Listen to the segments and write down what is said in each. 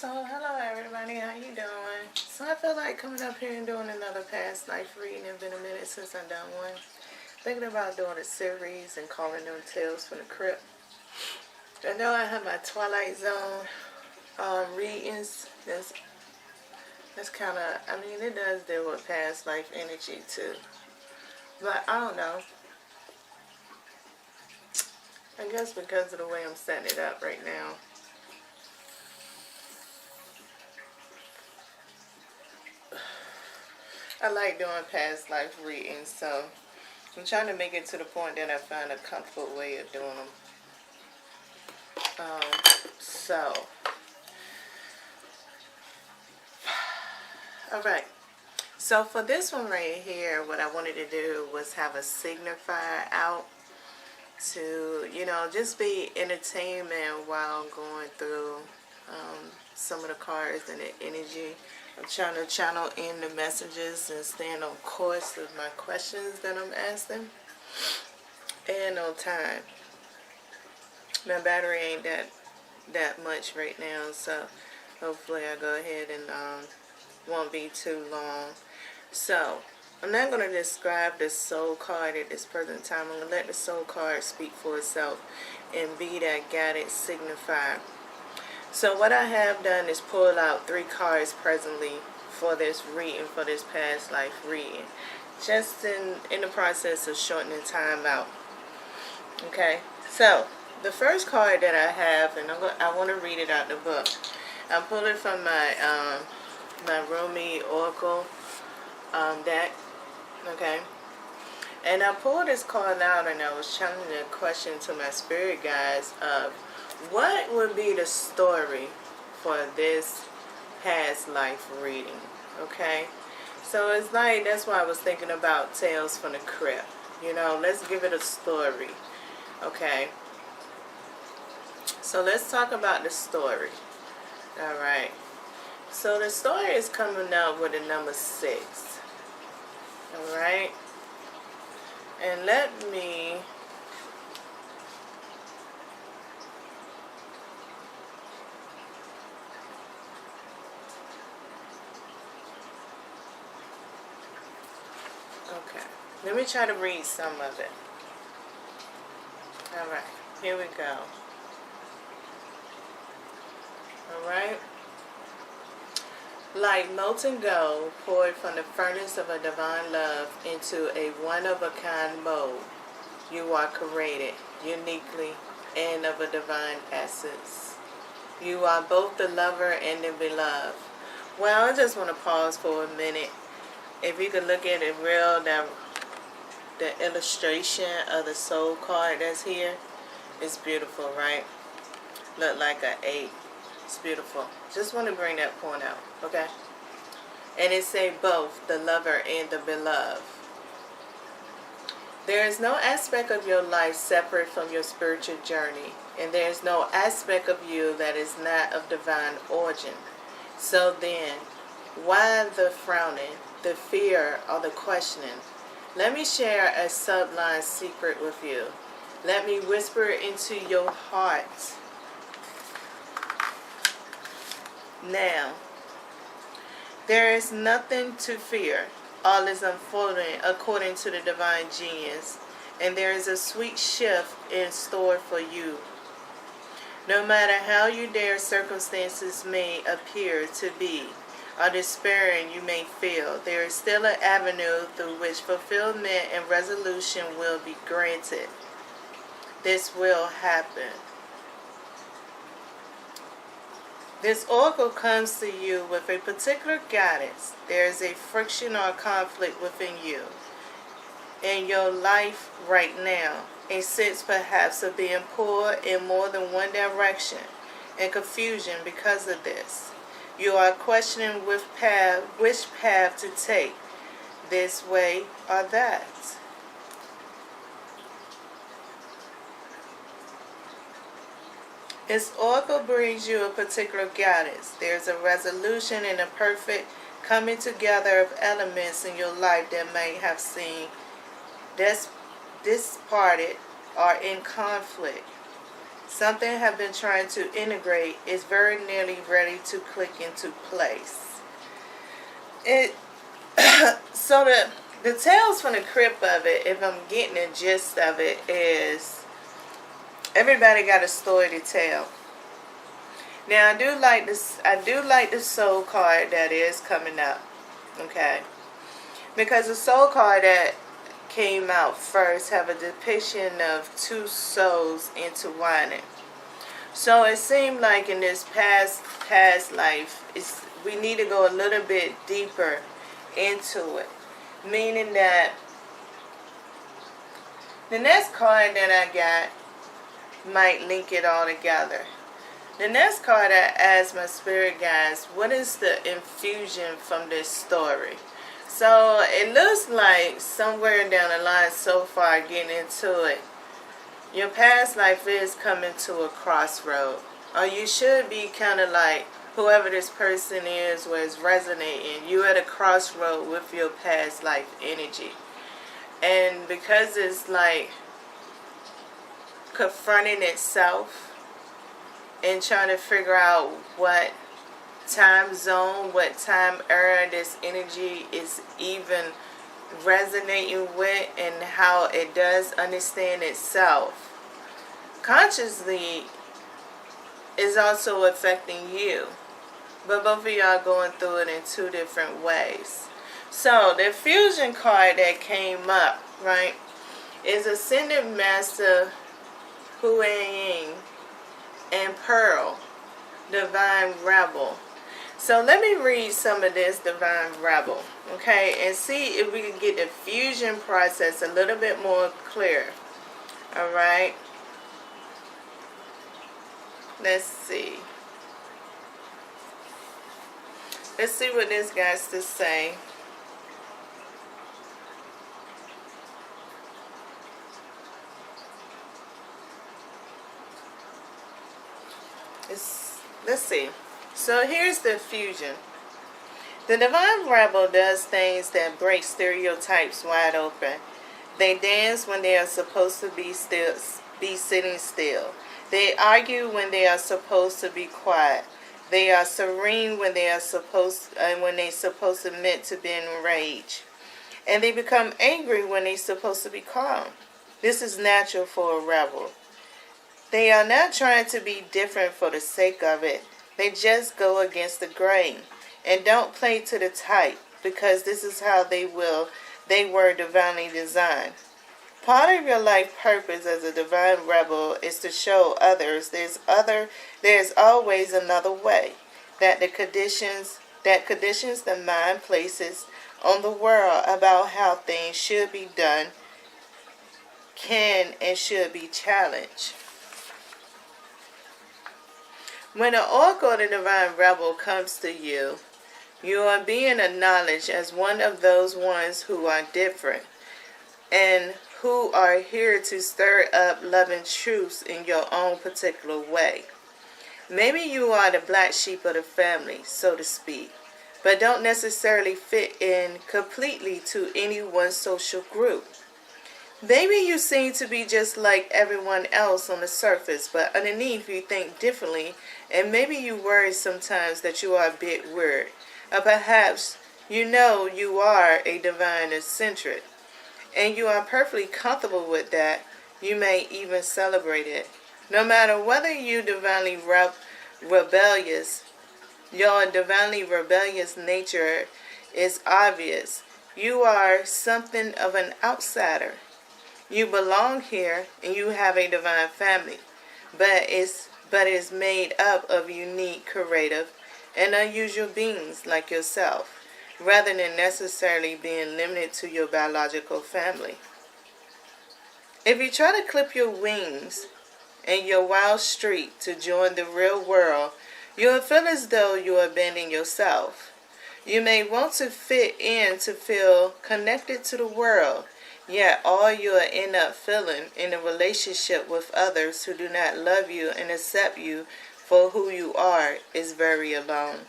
So, hello everybody, how you doing? So I feel like coming up here and doing another past life reading. It's been a minute since I've done one. Thinking about doing a series and calling them Tales from the Crypt. I know I have my Twilight Zone readings. That's kind of, I mean, it does deal with past life energy too. But I don't know. I guess because of the way I'm setting it up right now. I like doing past life readings, so I'm trying to make it to the point that I find a comfortable way of doing them. Alright. So for this one right here, what I wanted to do was have a signifier out to, you know, just be entertainment while going through some of the cards and the energy. I'm trying to channel in the messages and stand on course with my questions that I'm asking. And on time. My battery ain't that much right now, so hopefully I go ahead and won't be too long. So I'm not going to describe the soul card at this present time. I'm going to let the soul card speak for itself and be that guided signifier. So what I have done is pull out 3 cards presently for this reading, for this past life reading. Just in the process of shortening time out. Okay, so the first card that I have, and I want to read it out the book. I pulled it from my my Rumi Oracle deck. Okay, and I pulled this card out and I was channeling a question to my spirit guides of what would be the story for this past life reading. Okay, so it's like, that's why I was thinking about Tales from the Crypt. You know, let's give it a story. Okay, so let's talk about the story. Alright, so the story is coming up with the number 6. Alright, and let me try to read some of it. Alright, here we go. Alright. Like molten gold poured from the furnace of a divine love into a one-of-a-kind mold, you are created uniquely and of a divine essence. You are both the lover and the beloved. Well, I just want to pause for a minute. If you could look at it real, the illustration of the soul card that's here is beautiful, right? Look like an 8. It's beautiful. Just want to bring that point out, okay? And it say both the lover and the beloved. There is no aspect of your life separate from your spiritual journey, and there is no aspect of you that is not of divine origin. So then, why the frowning, the fear, or the questioning? Let me share a sublime secret with you. Let me whisper into your heart. Now, there is nothing to fear. All is unfolding according to the divine genius, and there is a sweet shift in store for you. No matter how you dare circumstances may appear to be, or despairing you may feel, there is still an avenue through which fulfillment and resolution will be granted. This will happen. This oracle comes to you with a particular guidance. There is a friction or conflict within you in your life right now, a sense perhaps of being pulled in more than one direction and confusion because of this. You are questioning which path to take, this way or that. This oracle brings you a particular guidance. There's a resolution and a perfect coming together of elements in your life that may have seemed disparted or in conflict. something have been trying to integrate is very nearly ready to click into place. So the tales from the crypt of it, if I'm getting the gist of it, is everybody got a story to tell. Now I do like this. I do like the soul card that is coming up. Okay, because the soul card that came out first have a depiction of two souls intertwining. So it seemed like in this past life, we need to go a little bit deeper into it, meaning that the next card that I got might link it all together. The next card I asked my spirit guides, what is the infusion from this story? So it looks like somewhere down the line so far getting into it, your past life is coming to a crossroad. Or you should be kind of like whoever this person is where it's resonating. You're at a crossroad with your past life energy. And because it's like confronting itself and trying to figure out what time zone, what time era this energy is even resonating with, and how it does understand itself consciously is also affecting you. But both of y'all going through it in two different ways. So the fusion card that came up, right, is Ascended Master Hu Ying and Pearl, Divine Rebel. So let me read some of this Divine Rebel, okay, and see if we can get the fusion process a little bit more clear. All right. Let's see. Let's see what this guy's to say. Let's see. So here's the fusion. The Divine Rebel does things that break stereotypes wide open. They dance when they are supposed to be sitting still. They argue when they are supposed to be quiet. They are serene when they are supposed to meant to be enraged. And they become angry when they're supposed to be calm. This is natural for a rebel. They are not trying to be different for the sake of it. They just go against the grain and don't play to the type, because this is how they were divinely designed. Part of your life purpose as a divine rebel is to show others there's always another way, that conditions the mind places on the world about how things should be done can and should be challenged. When an oracle or the divine rebel comes to you, you are being acknowledged as one of those ones who are different and who are here to stir up loving truths in your own particular way. Maybe you are the black sheep of the family, so to speak, but don't necessarily fit in completely to any one social group. Maybe you seem to be just like everyone else on the surface, but underneath you think differently, and maybe you worry sometimes that you are a bit weird. Or perhaps you know you are a divine eccentric, and you are perfectly comfortable with that. You may even celebrate it. No matter whether you're divinely rebellious, your divinely rebellious nature is obvious. You are something of an outsider. You belong here and you have a divine family, but it's made up of unique, creative, and unusual beings like yourself, rather than necessarily being limited to your biological family. If you try to clip your wings and your wild streak to join the real world, you'll feel as though you abandon yourself. You may want to fit in to feel connected to the world, yet all you'll end up feeling in a relationship with others who do not love you and accept you for who you are is very alone.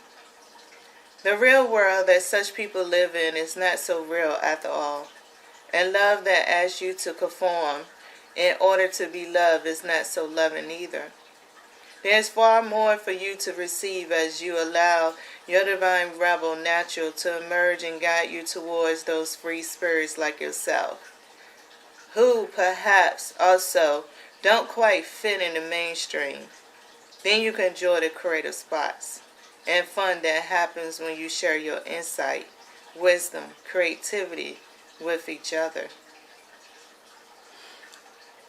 The real world that such people live in is not so real after all. And love that asks you to conform in order to be loved is not so loving either. There's far more for you to receive as you allow your divine rebel natural to emerge and guide you towards those free spirits like yourself, who perhaps also don't quite fit in the mainstream. Then you can enjoy the creative spots and fun that happens when you share your insight, wisdom, creativity with each other.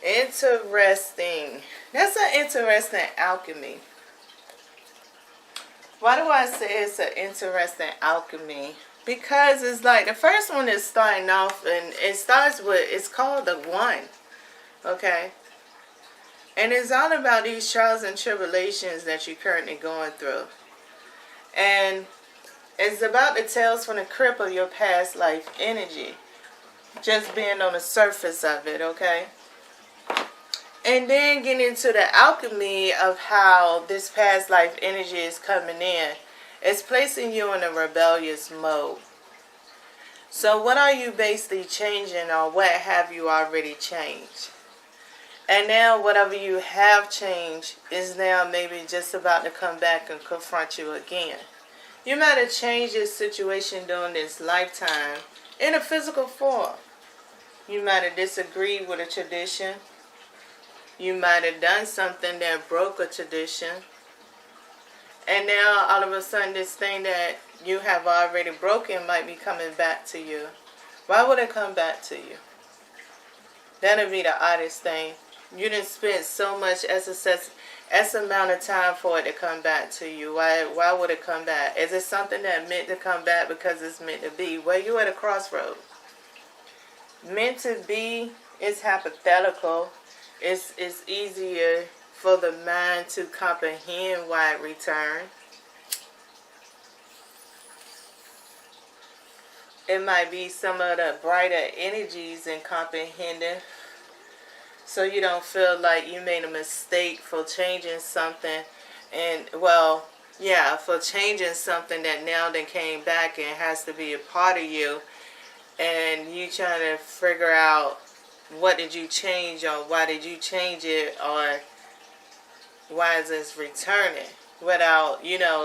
Interesting. That's an interesting alchemy. Why do I say it's an interesting alchemy? Because it's like the first one is starting off, and it starts with, it's called the One. Okay? And it's all about these trials and tribulations that you're currently going through. And it's about the tales from the crypt of your past life energy. Just being on the surface of it, okay? And then get into the alchemy of how this past life energy is coming in. It's placing you in a rebellious mode. So what are you basically changing, or what have you already changed? And now whatever you have changed is now maybe just about to come back and confront you again. You might have changed this situation during this lifetime in a physical form. You might have disagreed with a tradition. You might have done something that broke a tradition. And now all of a sudden this thing that you have already broken might be coming back to you. Why would it come back to you? That'll be the oddest thing. You didn't spend so much S amount of time for it to come back to you. Why would it come back? Is it something that meant to come back because it's meant to be? Well, you're at a crossroad. Meant to be is hypothetical. It's easier for the mind to comprehend why it returned. It might be some of the brighter energies in comprehending, so you don't feel like you made a mistake for changing something. And well, yeah, for changing something that now then came back and has to be a part of you, and you trying to figure out what did you change, or why did you change it, or why is this returning, without,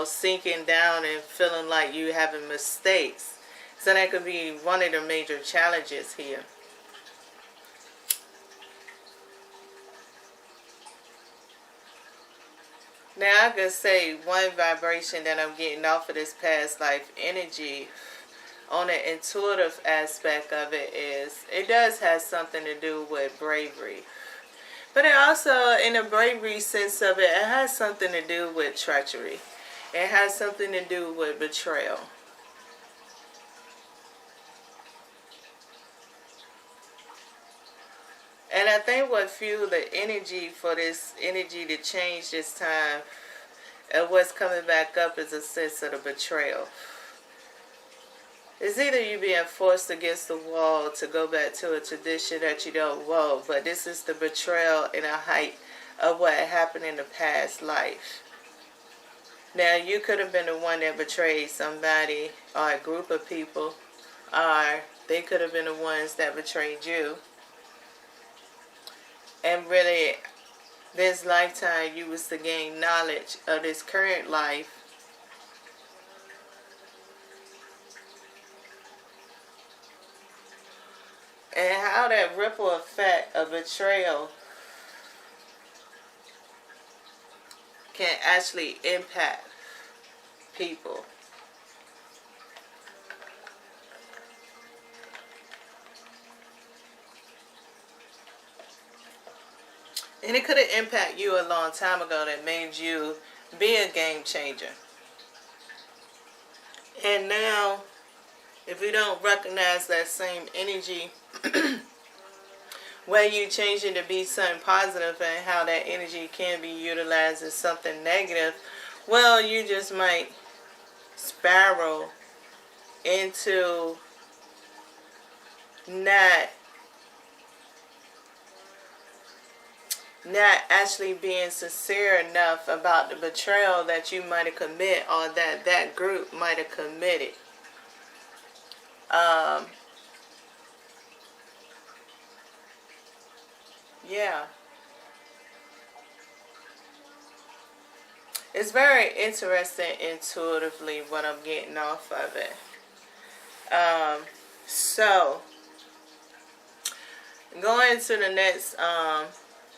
sinking down and feeling like you having mistakes. So that could be one of the major challenges here. Now I could say one vibration that I'm getting off of this past life energy on the intuitive aspect of it is, it does have something to do with bravery. But it also, in the bravery sense of it, it has something to do with treachery. It has something to do with betrayal. And I think what fueled the energy for this energy to change this time, and what's coming back up, is a sense of the betrayal. It's either you being forced against the wall to go back to a tradition that you don't want, but this is the betrayal in a height of what happened in the past life. Now, you could have been the one that betrayed somebody or a group of people, or they could have been the ones that betrayed you. And really, this lifetime, you was to gain knowledge of this current life, and how that ripple effect of betrayal can actually impact people. And it could have impacted you a long time ago that made you be a game changer. And now, if you don't recognize that same energy, where you change it to be something positive and how that energy can be utilized as something negative, well, you just might spiral into not actually being sincere enough about the betrayal that you might have committed, or that group might have committed. Yeah. It's very interesting intuitively what I'm getting off of it. So, going to the next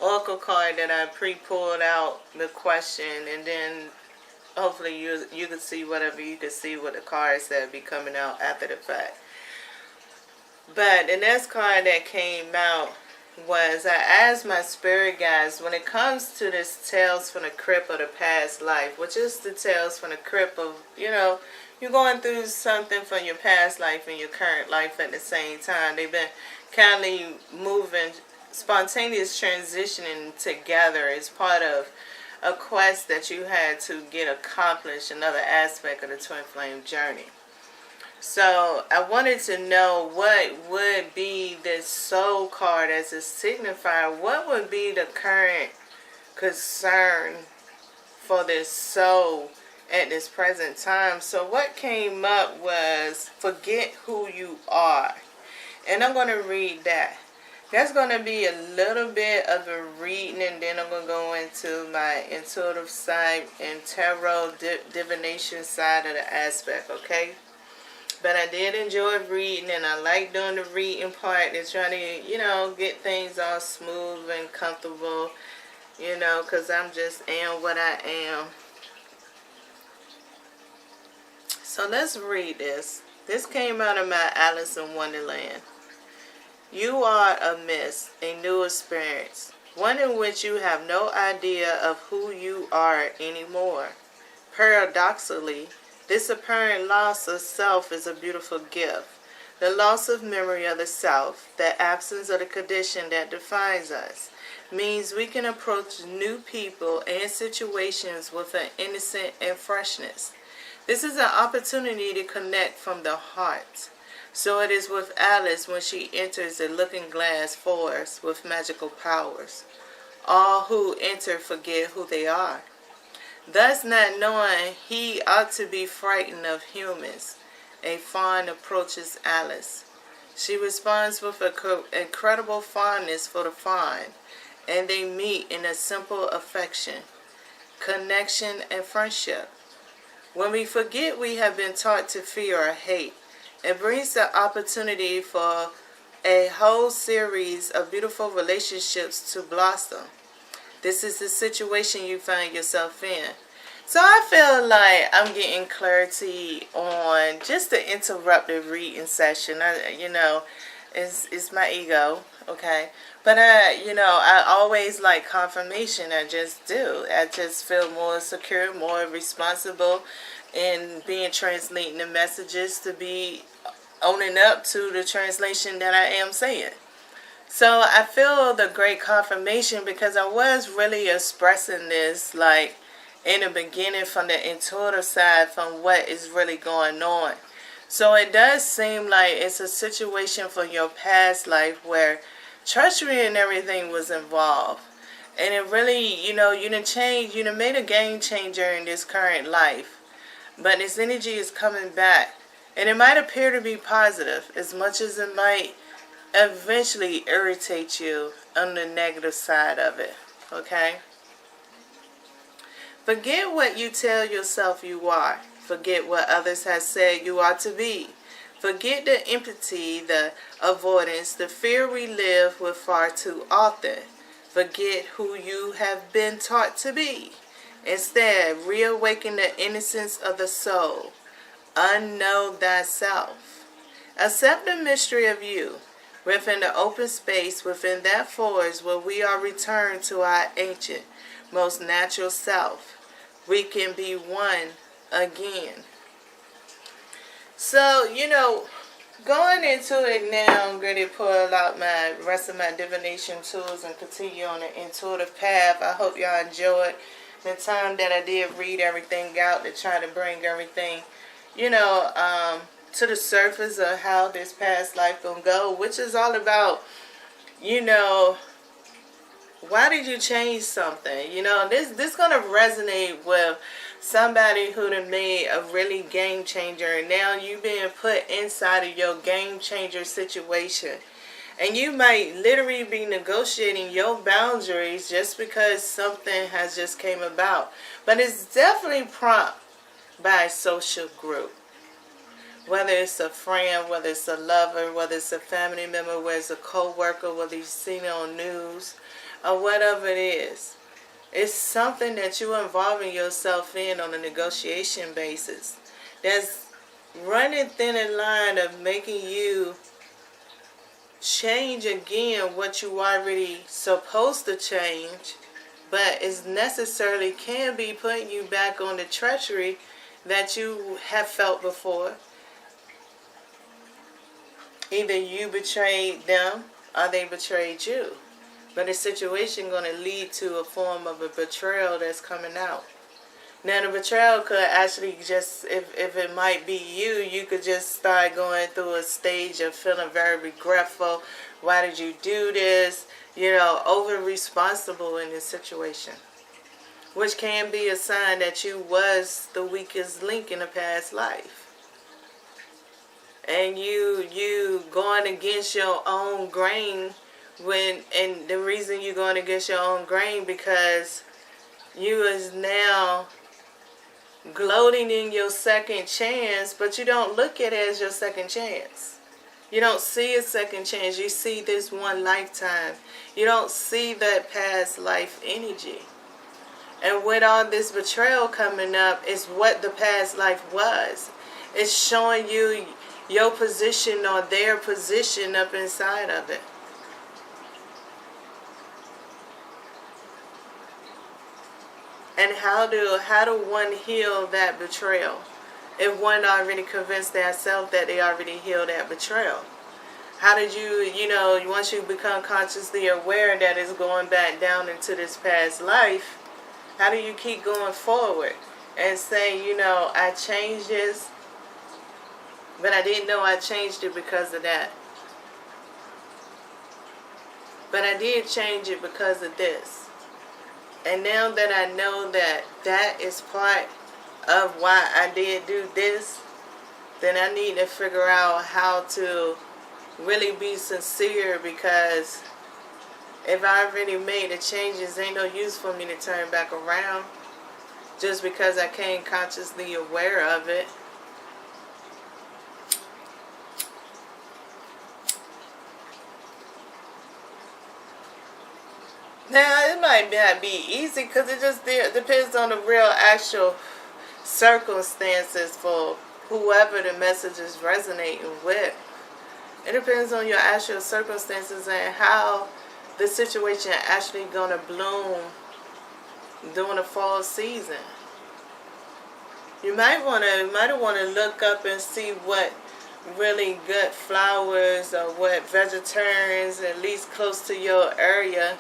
oracle card that I pre-pulled out the question, and then hopefully you can see whatever you can see with the cards that be coming out after the fact. But the next card that came out was, I asked my spirit guides, when it comes to this tales from the crypt of the past life, which is the tales from the crypt of, you're going through something from your past life and your current life at the same time. They've been kindly moving, spontaneous transitioning together as part of a quest that you had to get accomplished, another aspect of the twin flame journey. So I wanted to know what would be this soul card as a signifier. What would be the current concern for this soul at this present time? So what came up was, forget who you are. And I'm going to read that. That's going to be a little bit of a reading, and then I'm going to go into my intuitive side and tarot divination side of the aspect, okay? But I did enjoy reading, and I like doing the reading part and trying to, get things all smooth and comfortable, because I'm just am what I am. So let's read this. This came out of my Alice in Wonderland. You are a mist, a new experience, one in which you have no idea of who you are anymore. Paradoxically, this apparent loss of self is a beautiful gift. The loss of memory of the self, the absence of the condition that defines us, means we can approach new people and situations with an innocence and freshness. This is an opportunity to connect from the heart. So it is with Alice when she enters the looking glass forest with magical powers. All who enter forget who they are. Thus, not knowing he ought to be frightened of humans, a fawn approaches Alice. She responds with an incredible fondness for the fawn, and they meet in a simple affection, connection, and friendship. When we forget we have been taught to fear or hate, it brings the opportunity for a whole series of beautiful relationships to blossom. This is the situation you find yourself in. So I feel like I'm getting clarity on just the interrupted reading session. It's my ego, okay? But I always like confirmation. I just do. I just feel more secure, more responsible in being translating the messages to be owning up to the translation that I am saying. So I feel the great confirmation because I was really expressing this like in the beginning from the intuitive side from what is really going on. So it does seem like it's a situation from your past life where treachery and everything was involved. And it really, you done changed, you done made a game changer in this current life. But this energy is coming back. And it might appear to be positive as much as it might eventually irritate you on the negative side of it. Okay? Forget what you tell yourself you are. Forget what others have said you ought to be. Forget the empathy, the avoidance, the fear we live with far too often. Forget who you have been taught to be. Instead, reawaken the innocence of the soul. Unknow thyself. Accept the mystery of you. Within the open space, within that forest where we are returned to our ancient, most natural self, we can be one again. So, going into it now, I'm going to pull out my rest of my divination tools and continue on the intuitive path. I hope y'all enjoyed the time that I did read everything out to try to bring everything, to the surface of how this past life gonna go, which is all about, why did you change something? This gonna resonate with somebody who done made a really game changer, and now you being put inside of your game changer situation. And you might literally be negotiating your boundaries just because something has just came about. But it's definitely prompted by a social group. Whether it's a friend, whether it's a lover, whether it's a family member, whether it's a co-worker, whether you've seen it on news, or whatever it is. It's something that you're involving yourself in on a negotiation basis. That's running thin a line of making you change again what you already supposed to change, but it's necessarily can be putting you back on the treachery that you have felt before. Either you betrayed them or they betrayed you. But the situation going to lead to a form of a betrayal that's coming out. Now the betrayal could actually just, if it might be you, you could just start going through a stage of feeling very regretful. Why did you do this? You know, over responsible in this situation. Which can be a sign that you was the weakest link in a past life. And you going against your own grain and the reason you're going against your own grain because you is now gloating in your second chance, but you don't look at it as your second chance. You don't see a second chance. You see this one lifetime. You don't see that past life energy. And with all this betrayal coming up is what the past life was. It's showing you your position or their position up inside of it. And how do one heal that betrayal? If one already convinced themselves that they already healed that betrayal. How did you know, once you become consciously aware that it's going back down into this past life, how do you keep going forward and say, you know, I changed this, but I didn't know I changed it because of that. But I did change it because of this. And now that I know that that is part of why I did do this, then I need to figure out how to really be sincere, because if I already made the changes, ain't no use for me to turn back around just because I came consciously aware of it. Now, it might not be easy because it just depends on the real actual circumstances for whoever the message is resonating with. It depends on your actual circumstances and how the situation actually going to bloom during the fall season. You might want to look up and see what really good flowers or what vegetarians, at least close to your area,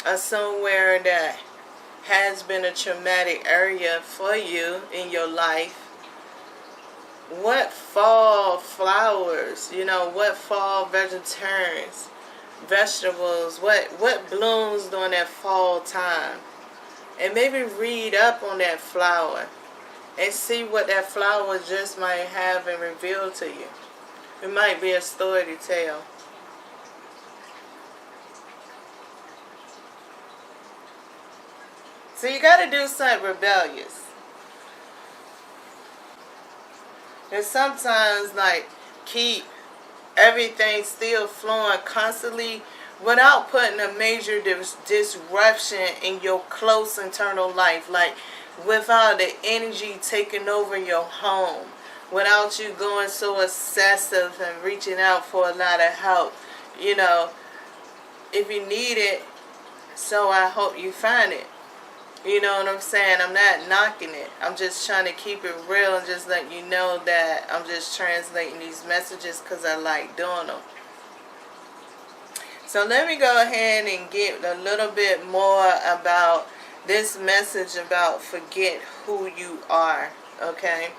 or somewhere that has been a traumatic area for you in your life. What fall flowers, you know, what fall vegetables, what blooms during that fall time. And maybe read up on that flower and see what that flower just might have and reveal to you. It might be a story to tell. So you got to do something rebellious. And sometimes, like, keep everything still flowing constantly without putting a major disruption in your close internal life. Like, without the energy taking over your home. Without you going so obsessive and reaching out for a lot of help. You know, if you need it, so I hope you find it. You know what I'm saying? I'm not knocking it. I'm just trying to keep it real and just let you know that I'm just translating these messages because I like doing them. So let me go ahead and get a little bit more about this message about forget who you are. Okay?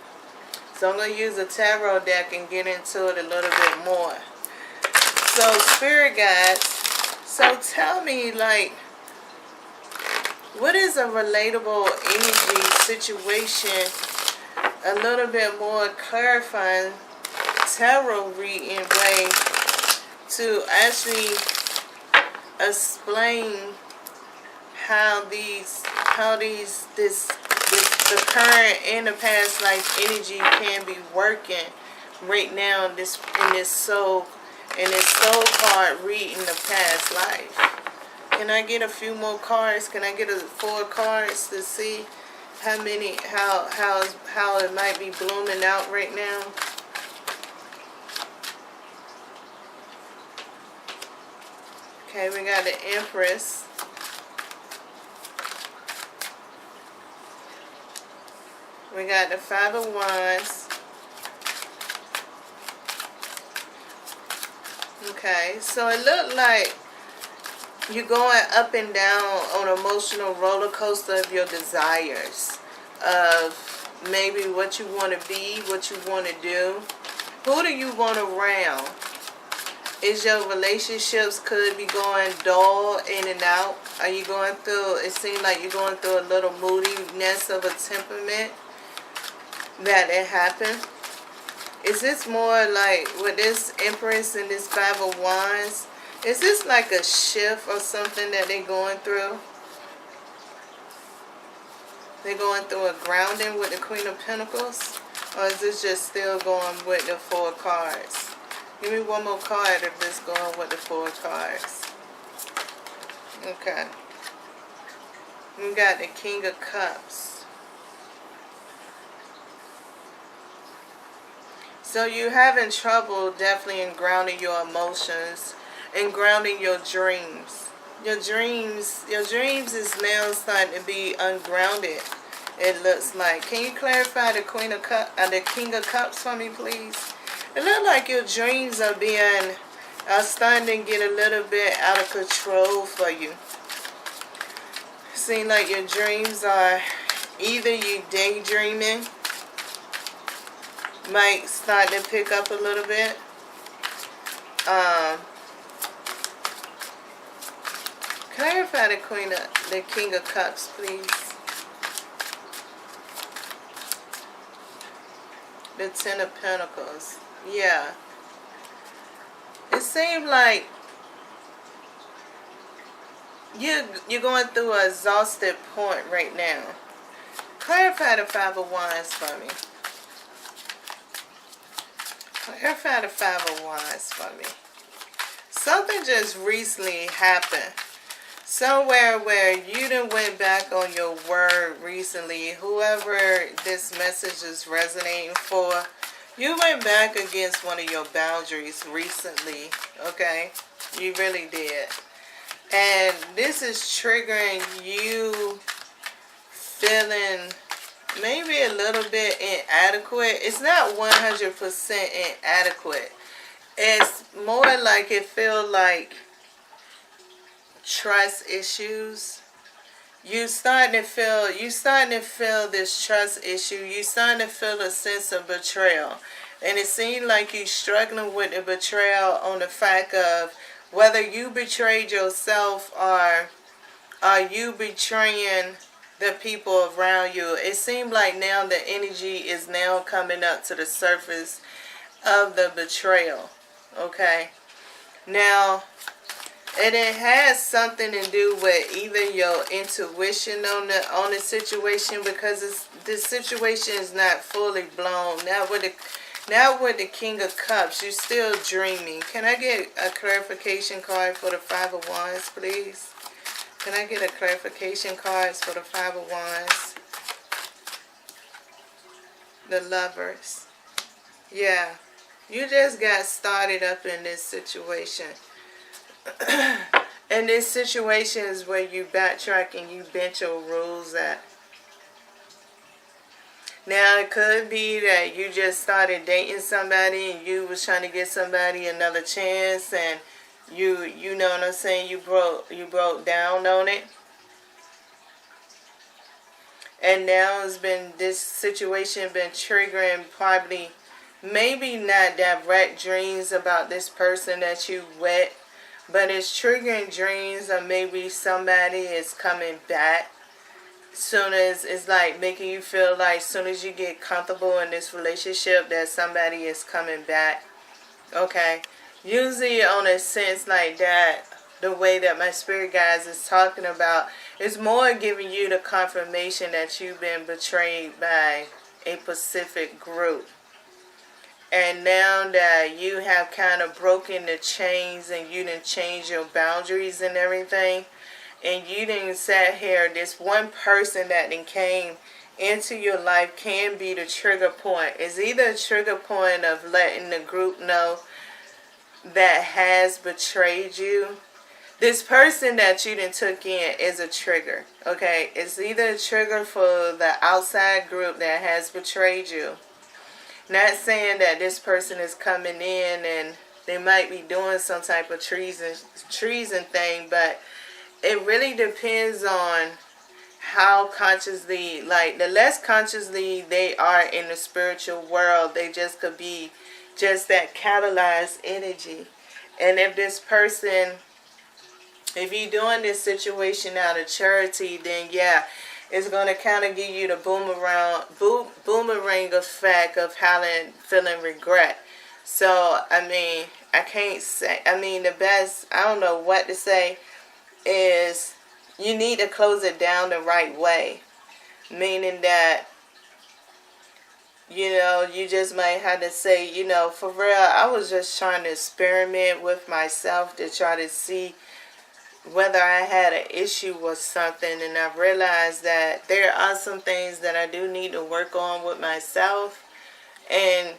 So I'm going to use a tarot deck and get into it a little bit more. So spirit guides, so tell me, like, what is a relatable energy situation? A little bit more clarifying tarot reading way to actually explain how the current and the past life energy can be working right now in this soul card reading the past life. Can I get a few more cards? Can I get 4 cards to see how it might be blooming out right now? Okay, we got the Empress. We got the 5 of Wands. Okay, so it looked like you're going up and down on an emotional roller coaster of your desires, of maybe what you want to be, what you want to do. Who do you want around? Is your relationships could be going dull in and out? Are you going through, it seems like you're going through a little moodiness of a temperament that it happened? Is this more like with this Empress and this 5 of Wands? Is this like a shift or something that they're going through? They're going through a grounding with the Queen of Pentacles? Or is this just still going with the 4 cards? Give me one more card if this going with the 4 cards. Okay. We got the King of Cups. So you're having trouble definitely in grounding your emotions and grounding your dreams. Your dreams is now starting to be ungrounded. It looks like. Can you clarify the the King of Cups for me, please? It looks like your dreams are starting to get a little bit out of control for you. Seems like your dreams are either you daydreaming, might start to pick up a little bit. Clarify the King of Cups, please. The 10 of Pentacles. Yeah. It seems like you're going through an exhausted point right now. Clarify the 5 of Wands for me. Clarify the 5 of Wands for me. Something just recently happened. Somewhere where you done went back on your word recently. Whoever this message is resonating for, you went back against one of your boundaries recently. Okay? You really did. And this is triggering you feeling maybe a little bit inadequate. It's not 100% inadequate. It's more like it feels like trust issues. You starting to feel this trust issue. You starting to feel a sense of betrayal. And it seems like you're struggling with the betrayal on the fact of whether you betrayed yourself or are you betraying the people around you. It seems like now the energy is now coming up to the surface of the betrayal. Okay? Now, and it has something to do with either your intuition on the situation, because this situation is not fully blown. Now with the King of Cups, you're still dreaming. Can I get a clarification card for the 5 of Wands, please? Can I get a clarification card for the 5 of Wands? The Lovers. Yeah. You just got started up in this situation. And this situation is where you backtrack and you bent your rules at. Now, it could be that you just started dating somebody and you was trying to give somebody another chance, and you know what I'm saying, you broke down on it. And now this situation been triggering probably maybe not direct dreams about this person that you with, but it's triggering dreams of maybe somebody is coming back. Soon as it's like making you feel like soon as you get comfortable in this relationship that somebody is coming back. Okay. usually on a sense like that, the way that my spirit guides is talking about, is more giving you the confirmation that you've been betrayed by a specific group. And now that you have kind of broken the chains and you didn't change your boundaries and everything, and you didn't sat here, this one person that then came into your life can be the trigger point. It's either a trigger point of letting the group know that has betrayed you. This person that you done took in is a trigger, okay? It's either a trigger for the outside group that has betrayed you. Not saying that this person is coming in and they might be doing some type of treason thing, but it really depends on how consciously, like the less consciously they are in the spiritual world, they just could be just that catalyzed energy. And if this person, if you're doing this situation out of charity, then yeah, it's going to kind of give you the boomerang effect of feeling regret. So, I mean, I can't say, I mean, the best, I don't know what to say, is you need to close it down the right way. Meaning that, you know, you just might have to say, you know, for real, I was just trying to experiment with myself to try to see whether I had an issue with something, and I realized that there are some things that I do need to work on with myself, and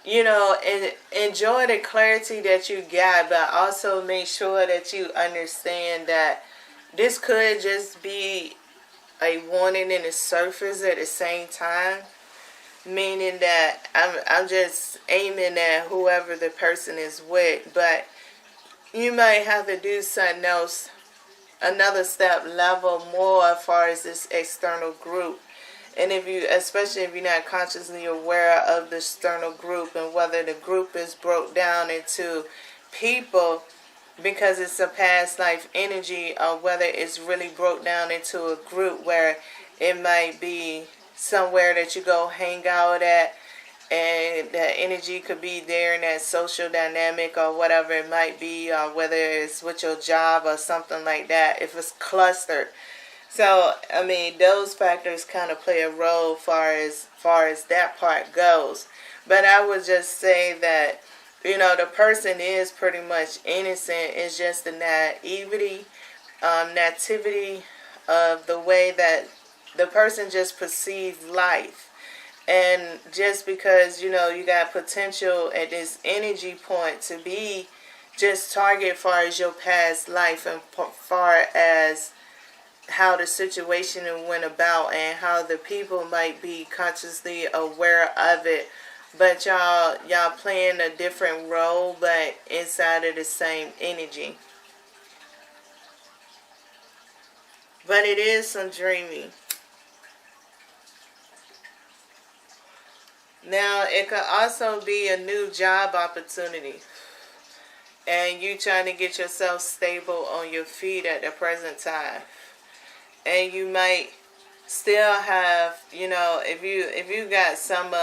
you know, and enjoy the clarity that you got, but also make sure that you understand that this could just be a warning in the surface at the same time, meaning that I'm just aiming at whoever the person is with, but you might have to do something else, another step level more as far as this external group. And if you, especially if you're not consciously aware of the external group and whether the group is broke down into people because it's a past life energy, or whether it's really broke down into a group where it might be somewhere that you go hang out at, and that energy could be there in that social dynamic or whatever it might be, or whether it's with your job or something like that, if it's clustered. So, I mean, those factors kind of play a role far as that part goes. But I would just say that, you know, the person is pretty much innocent. It's just the nativity of the way that the person just perceives life. And just because, you know, you got potential at this energy point to be just target far as your past life and far as how the situation went about and how the people might be consciously aware of it. But y'all playing a different role, but inside of the same energy. But it is some dreaming. Now, it could also be a new job opportunity. And you trying to get yourself stable on your feet at the present time. And you might still have, you know, if you got some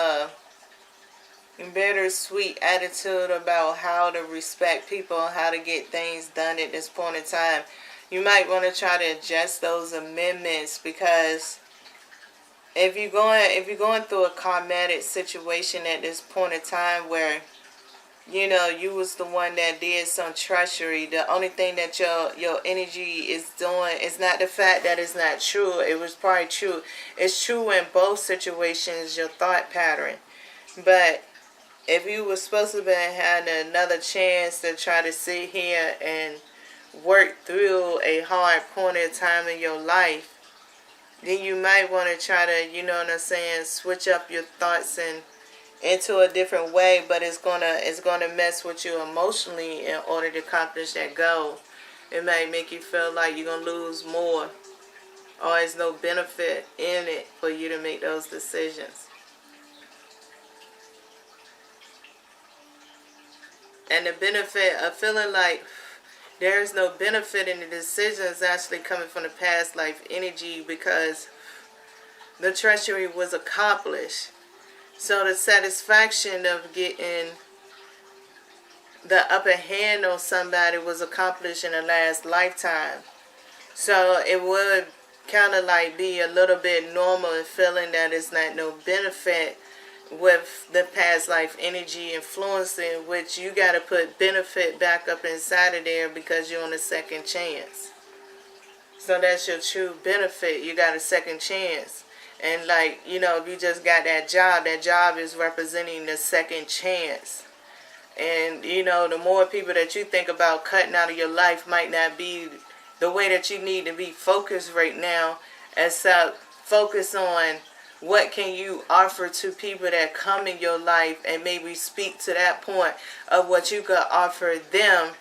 bittersweet attitude about how to respect people, how to get things done at this point in time, you might want to try to adjust those amendments, because if you're going through a karmatic situation at this point in time where, you know, you was the one that did some treachery, the only thing that your energy is doing is not the fact that it's not true. It was probably true. It's true in both situations, your thought pattern. But if you were supposed to have had another chance to try to sit here and work through a hard point in time in your life, then you might want to try to, you know what I'm saying, switch up your thoughts and into a different way, but it's gonna mess with you emotionally in order to accomplish that goal. It might make you feel like you're gonna lose more, or there's no benefit in it for you to make those decisions. And the benefit of feeling like there's no benefit in the decisions actually coming from the past life energy, because the treachery was accomplished. So the satisfaction of getting the upper hand on somebody was accomplished in the last lifetime. So it would kind of like be a little bit normal in feeling that it's not no benefit with the past life energy influencing, which you got to put benefit back up inside of there because you're on a second chance. So that's your true benefit. You got a second chance. And like, you know, if you just got that job is representing the second chance. And, you know, the more people that you think about cutting out of your life might not be the way that you need to be focused right now, except focus on what can you offer to people that come in your life and maybe speak to that point of what you could offer them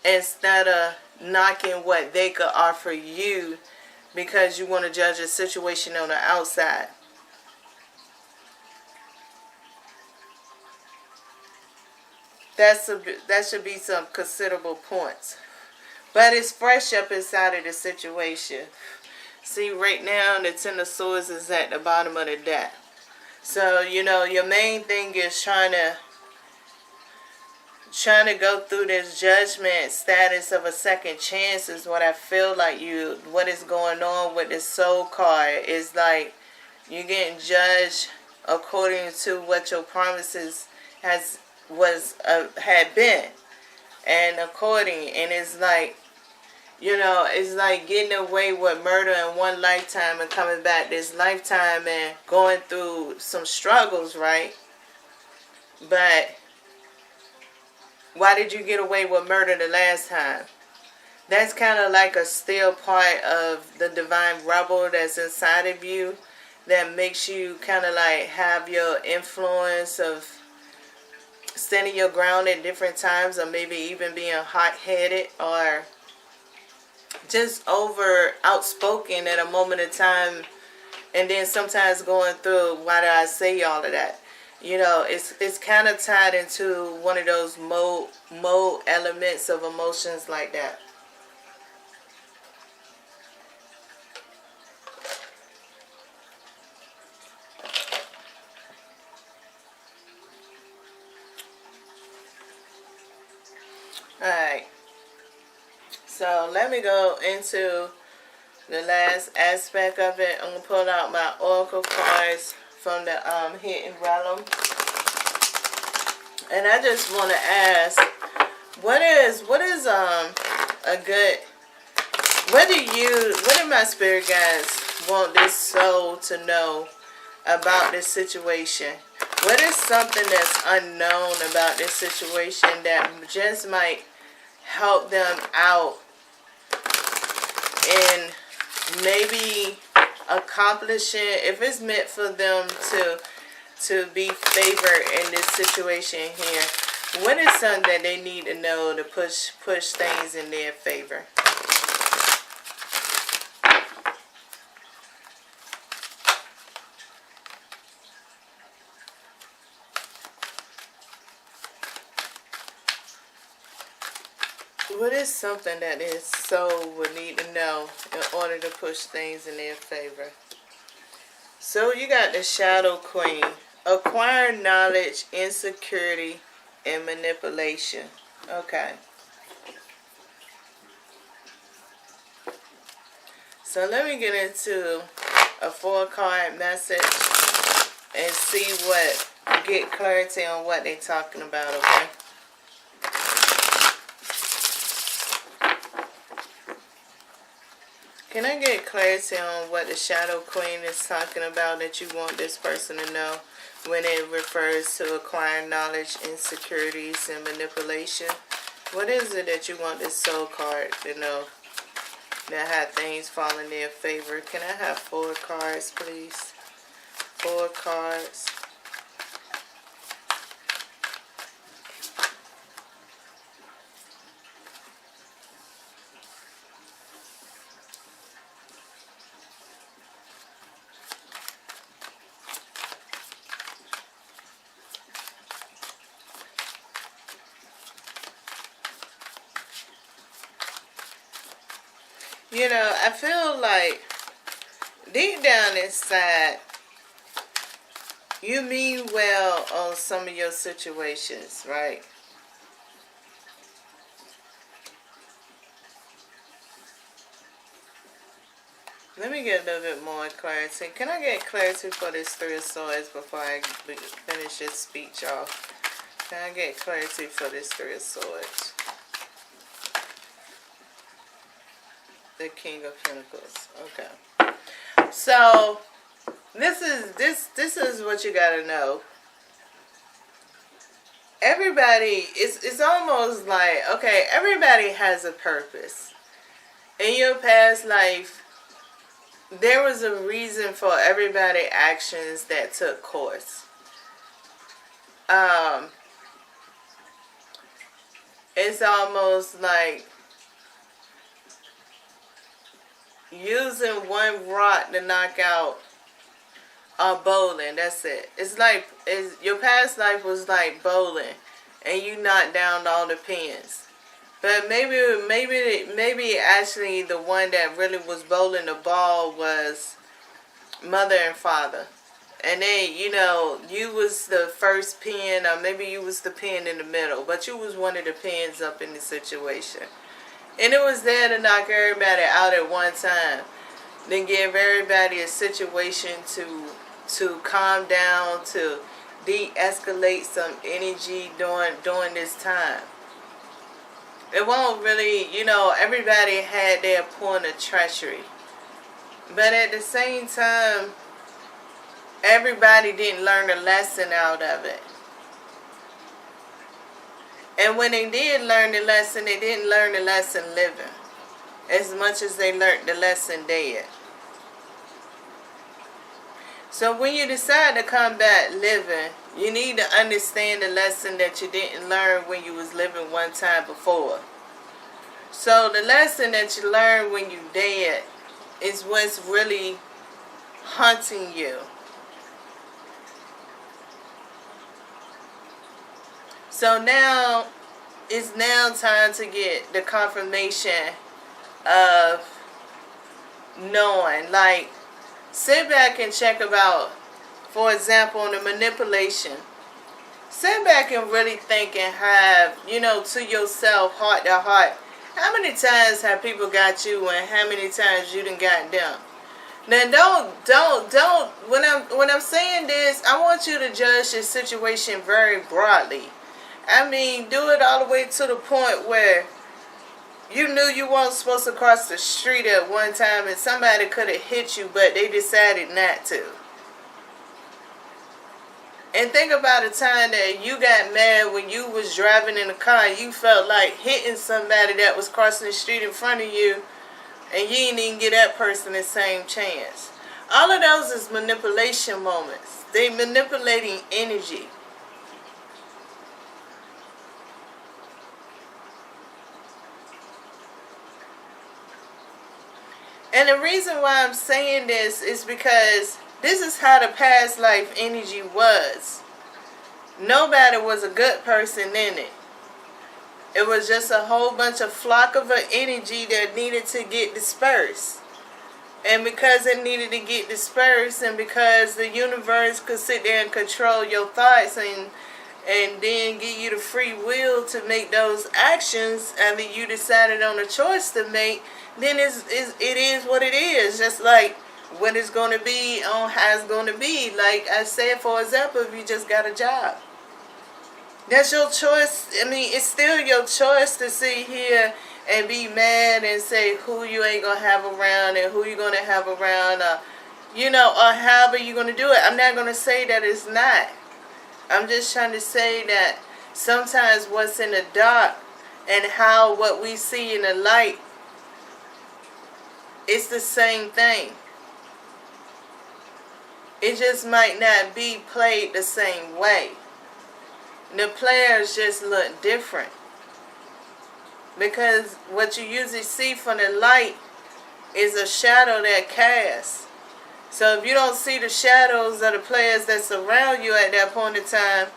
instead of knocking what they could offer you because you want to judge a situation on the outside. That should be some considerable points. But it's fresh up inside of the situation. See, right now, the Ten of Swords is at the bottom of the deck. So, you know, your main thing is trying to go through this judgment status of a second chance is what I feel like what is going on with this soul card is like you're getting judged according to what your promises had been. And it's like, you know, it's like getting away with murder in one lifetime and coming back this lifetime and going through some struggles, right? But why did you get away with murder the last time? That's kind of like a still part of the divine rebel that's inside of you that makes you kind of like have your influence of standing your ground at different times, or maybe even being hot-headed or just over outspoken at a moment in time, and then sometimes going through, why did I say all of that? You know, it's kind of tied into one of those mode elements of emotions like that. Alright, so let me go into the last aspect of it. I'm going to pull out my oracle cards from the hidden realm. And I just want to ask, what do my spirit guides want this soul to know about this situation? What is something that's unknown about this situation that just might help them out in maybe accomplishing, if it's meant for them to be favored in this situation here? What is something that they need to know to push things in their favor? What is something that this soul would need to know in order to push things in their favor? So you got the Shadow Queen. Acquire knowledge, insecurity, and manipulation. Okay. So let me get into a 4-card message and get clarity on what they're talking about, okay? Can I get clarity on what the Shadow Queen is talking about that you want this person to know when it refers to acquiring knowledge, insecurities, and manipulation? What is it that you want this soul card to know that had things fall in their favor? Can I have 4 cards, please? 4 cards. You know, I feel like deep down inside, you mean well on some of your situations, right? Let me get a little bit more clarity. Can I get clarity for this Three of Swords before I finish this speech off? Can I get clarity for this Three of Swords? The King of Pentacles. Okay. So this is what you gotta know. Everybody, it's almost like, okay, everybody has a purpose. In your past life, there was a reason for everybody's actions that took course. It's almost like using one rock to knock out a bowling. That's it. It's like your past life was like bowling, and you knocked down all the pins. But maybe actually the one that really was bowling the ball was mother and father. And then, you know, you was the first pin, or maybe you was the pin in the middle, but you was one of the pins up in the situation. And it was there to knock everybody out at one time. Then give everybody a situation to calm down, to de-escalate some energy during this time. It won't really, you know, everybody had their point of treachery. But at the same time, everybody didn't learn a lesson out of it. And when they did learn the lesson, they didn't learn the lesson living as much as they learned the lesson dead. So when you decide to come back living, you need to understand the lesson that you didn't learn when you was living one time before. So the lesson that you learned when you dead is what's really haunting you. So now, it's now time to get the confirmation of knowing. Like, sit back and check about, for example, on the manipulation. Sit back and really think and have, you know, to yourself, heart to heart, how many times have people got you and how many times you done got them? Now don't, when I'm saying this, I want you to judge this situation very broadly. I mean, do it all the way to the point where you knew you weren't supposed to cross the street at one time and somebody could have hit you, but they decided not to. And think about a time that you got mad when you was driving in a car and you felt like hitting somebody that was crossing the street in front of you, and you didn't even give that person the same chance. All of those is manipulation moments. They manipulating energy. And the reason why I'm saying this is because this is how the past life energy was. Nobody was a good person in it. It was just a whole bunch of flock of energy that needed to get dispersed. And because it needed to get dispersed, and because the universe could sit there and control your thoughts and then give you the free will to make those actions, I mean, you decided on a choice to make, then it is what it is. Just like what it's going to be on how it's going to be. Like I said, for example, if you just got a job. That's your choice. I mean, it's still your choice to sit here and be mad and say who you ain't going to have around and who you going to have around. You know, or however you're going to do it. I'm not going to say that it's not. I'm just trying to say that sometimes what's in the dark and how what we see in the light, it's the same thing. It just might not be played the same way. The players just look different. Because what you usually see from the light is a shadow that casts. So if you don't see the shadows of the players that surround you at that point in time,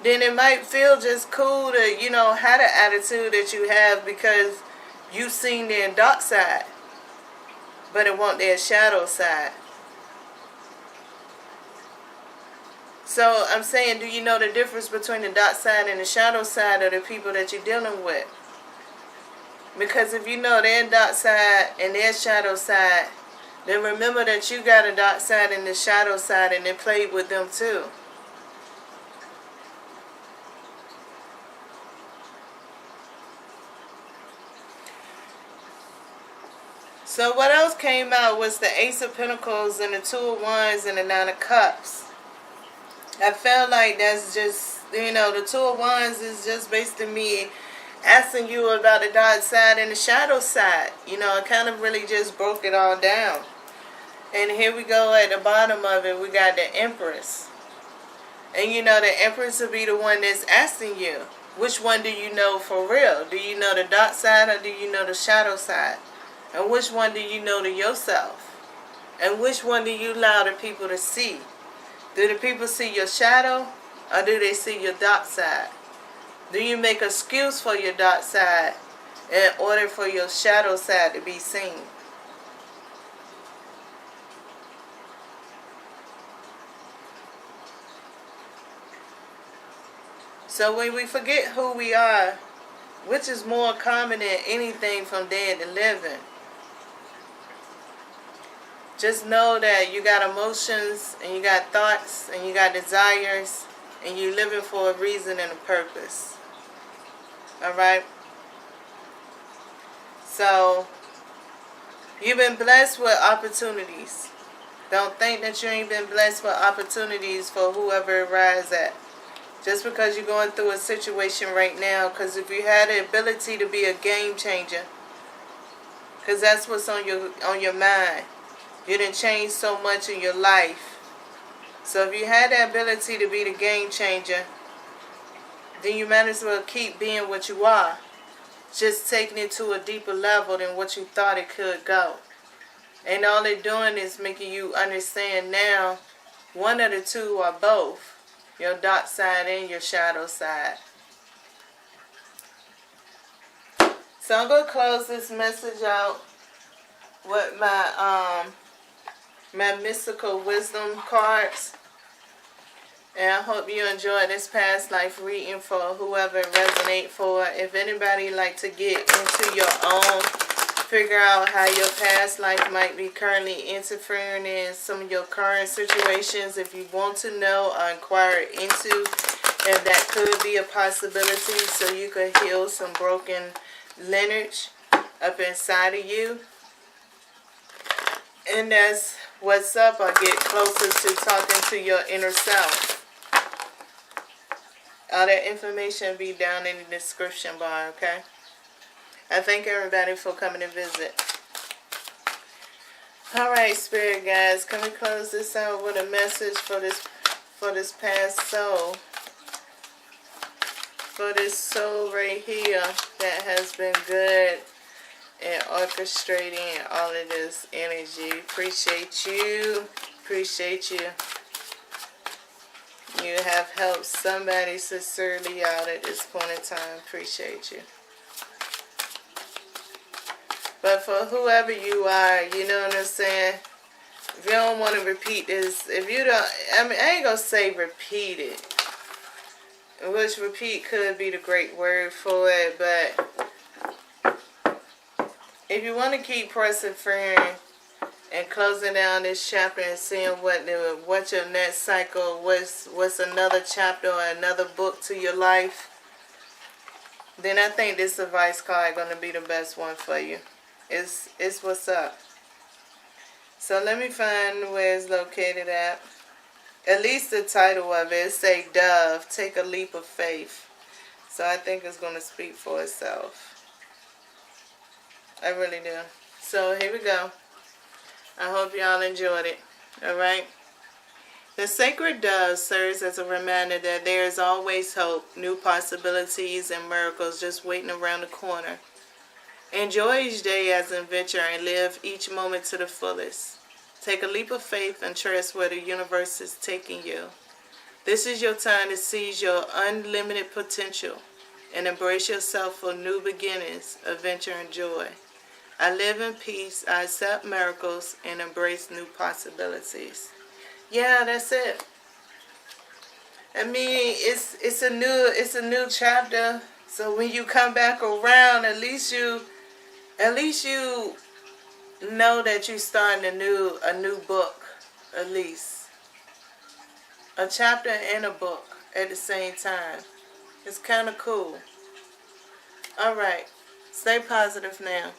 then it might feel just cool to, you know, have the attitude that you have because you've seen their dark side. But it won't their shadow side. So I'm saying, do you know the difference between the dark side and the shadow side of the people that you're dealing with? Because if you know their dark side and their shadow side, then remember that you got a dark side and the shadow side, and it played with them too. So what else came out was the Ace of Pentacles and the Two of Wands and the Nine of Cups. I felt like that's just, you know, the Two of Wands is just basically me asking you about the dark side and the shadow side. You know, it kind of really just broke it all down. And here we go at the bottom of it, we got the Empress. And you know, the Empress will be the one that's asking you, which one do you know for real? Do you know the dark side or do you know the shadow side? And which one do you know to yourself? And which one do you allow the people to see? Do the people see your shadow or do they see your dark side? Do you make an excuse for your dark side in order for your shadow side to be seen? So when we forget who we are, which is more common than anything from dead to living, just know that you got emotions and you got thoughts and you got desires and you're living for a reason and a purpose. Alright? So, you've been blessed with opportunities. Don't think that you ain't been blessed with opportunities for whoever it rises at. Just because you're going through a situation right now, because if you had the ability to be a game changer, because that's what's on your mind. You done changed so much in your life. So if you had the ability to be the game changer, then you might as well keep being what you are. Just taking it to a deeper level than what you thought it could go. And all they're doing is making you understand now, one of the two or both. Your dark side and your shadow side. So I'm going to close this message out with my mystical wisdom cards. And I hope you enjoyed this past life reading for whoever it resonates for. If anybody like to get into your own, figure out how your past life might be currently interfering in some of your current situations. If you want to know or inquire into if that could be a possibility so you could heal some broken lineage up inside of you. And that's what's up, or get closer to talking to your inner self. All that information will be down in the description bar, okay? I thank everybody for coming to visit. Alright, spirit guys, can we close this out with a message for this past soul? For this soul right here that has been good and orchestrating all of this energy. Appreciate you. Appreciate you. You have helped somebody sincerely out at this point in time. Appreciate you. But for whoever you are, you know what I'm saying? If you don't want to repeat this, if you don't, I mean, I ain't going to say repeat it. Which repeat could be the great word for it, but if you want to keep persevering and closing down this chapter and seeing what your next cycle, what's another chapter or another book to your life, then I think this advice card is going to be the best one for you. It's what's up. So let me find where it's located at. At least the title of it say Dove, take a leap of faith. So I think it's going to speak for itself. I really do. So here we go. I hope y'all enjoyed it. Alright? The sacred dove serves as a reminder that there is always hope, new possibilities, and miracles just waiting around the corner. Enjoy each day as an adventure and live each moment to the fullest. Take a leap of faith and trust where the universe is taking you. This is your time to seize your unlimited potential and embrace yourself for new beginnings, adventure, and joy. I live in peace, I accept miracles, and embrace new possibilities. Yeah, that's it. I mean, it's a new chapter. So when you come back around, at least you know that you're starting a new book, at least. A chapter and a book at the same time. It's kind of cool. Alright. Stay positive now.